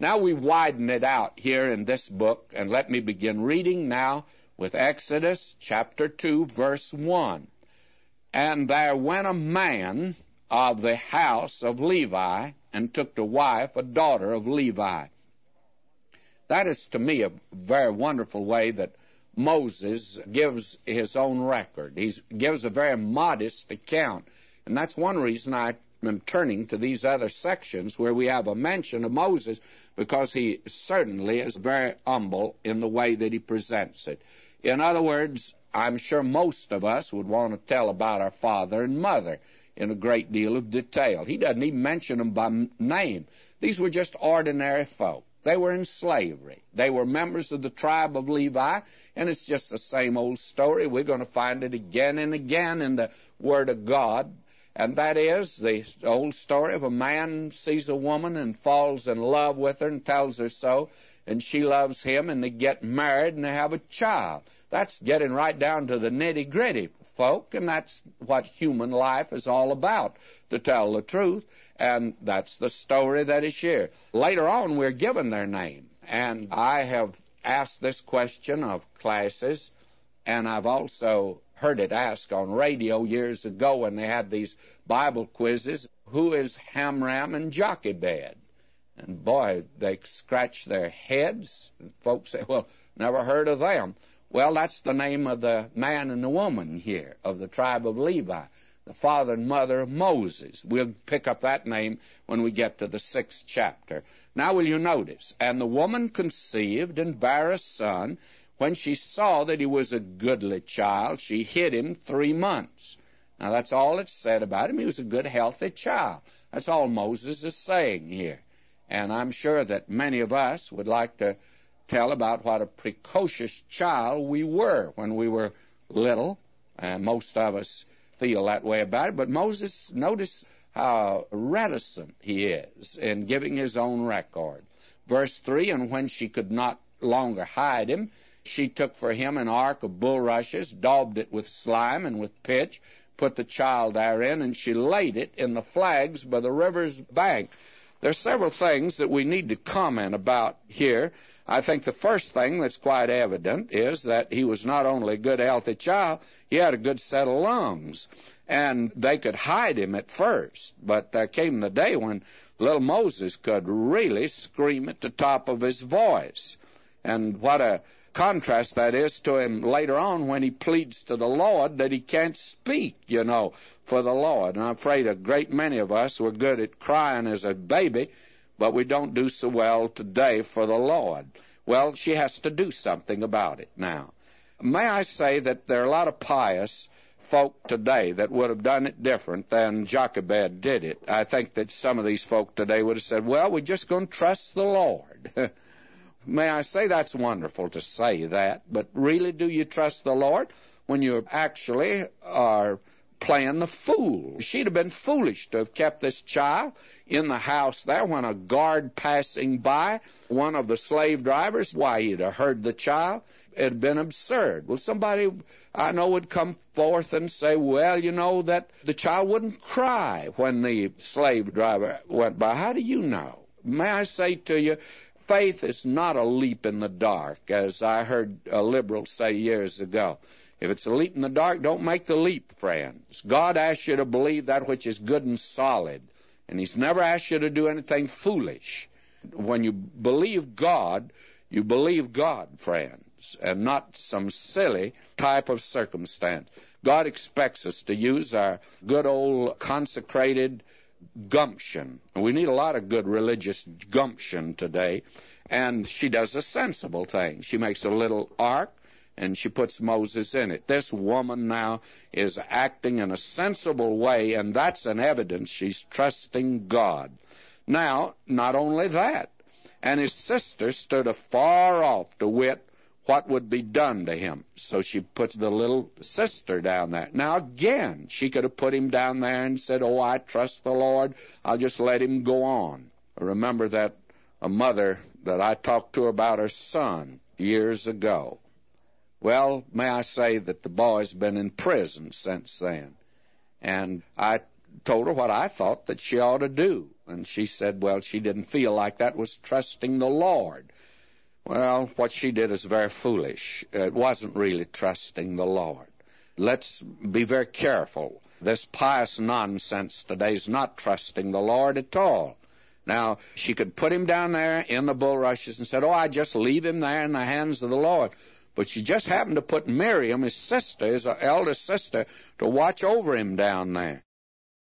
Now we widen it out here in this book, and let me begin reading now with Exodus chapter 2, verse 1. And there went a man of the house of Levi, and took to wife a daughter of Levi. That is, to me, a very wonderful way that Moses gives his own record. He gives a very modest account. And that's one reason I am turning to these other sections where we have a mention of Moses, because he certainly is very humble in the way that he presents it. In other words, I'm sure most of us would want to tell about our father and mother in a great deal of detail. He doesn't even mention them by name. These were just ordinary folk. They were in slavery. They were members of the tribe of Levi, and it's just the same old story. We're going to find it again and again in the Word of God, and that is the old story of a man sees a woman and falls in love with her and tells her so, and she loves him, and they get married and they have a child. That's getting right down to the nitty-gritty, folk, and that's what human life is all about, to tell the truth, and that's the story that is here. Later on, we're given their name, and I have asked this question of classes, and I've also heard it asked on radio years ago when they had these Bible quizzes, who is Hamram and Jochebed? And boy, they scratch their heads, and folks say, well, never heard of them. Well, that's the name of the man and the woman here of the tribe of Levi, the father and mother of Moses. We'll pick up that name when we get to the 6th chapter. Now will you notice, and the woman conceived and bare a son. When she saw that he was a goodly child, she hid him 3 months. Now that's all it's said about him. He was a good, healthy child. That's all Moses is saying here. And I'm sure that many of us would like to tell about what a precocious child we were when we were little, and most of us feel that way about it. But Moses, notice how reticent he is in giving his own record. Verse 3, and when she could not longer hide him, she took for him an ark of bulrushes, daubed it with slime and with pitch, put the child therein, and she laid it in the flags by the river's bank. There are several things that we need to comment about here. I think the first thing that's quite evident is that he was not only a good, healthy child, he had a good set of lungs. And they could hide him at first, but there came the day when little Moses could really scream at the top of his voice. And what a contrast that is to him later on when he pleads to the Lord that he can't speak, for the Lord. And I'm afraid a great many of us were good at crying as a baby, but we don't do so well today for the Lord. Well, she has to do something about it now. May I say that there are a lot of pious folk today that would have done it different than Jochebed did it. I think that some of these folk today would have said, well, we're just going to trust the Lord. May I say that's wonderful to say that, but really do you trust the Lord when you actually are playing the fool? She'd have been foolish to have kept this child in the house there when a guard passing by, one of the slave drivers, why, he'd have heard the child. It had been absurd. Well, somebody I know would come forth and say, well, that the child wouldn't cry when the slave driver went by. How do you know? May I say to you, faith is not a leap in the dark, as I heard a liberal say years ago. If it's a leap in the dark, don't make the leap, friends. God asks you to believe that which is good and solid, and He's never asked you to do anything foolish. When you believe God, friends, and not some silly type of circumstance. God expects us to use our good old consecrated gumption. We need a lot of good religious gumption today. And she does a sensible thing. She makes a little ark, and she puts Moses in it. This woman now is acting in a sensible way, and that's an evidence she's trusting God. Now, not only that, and his sister stood afar off to wit what would be done to him. So she puts the little sister down there. Now again, she could have put him down there and said, oh, I trust the Lord, I'll just let him go on. I remember that a mother that I talked to about her son years ago. Well, may I say that the boy's been in prison since then. And I told her what I thought that she ought to do. And she said, well, she didn't feel like that was trusting the Lord. Well, what she did is very foolish. It wasn't really trusting the Lord. Let's be very careful. This pious nonsense today is not trusting the Lord at all. Now, she could put him down there in the bulrushes and said, oh, I just leave him there in the hands of the Lord. But she just happened to put Miriam, his sister, his eldest sister, to watch over him down there.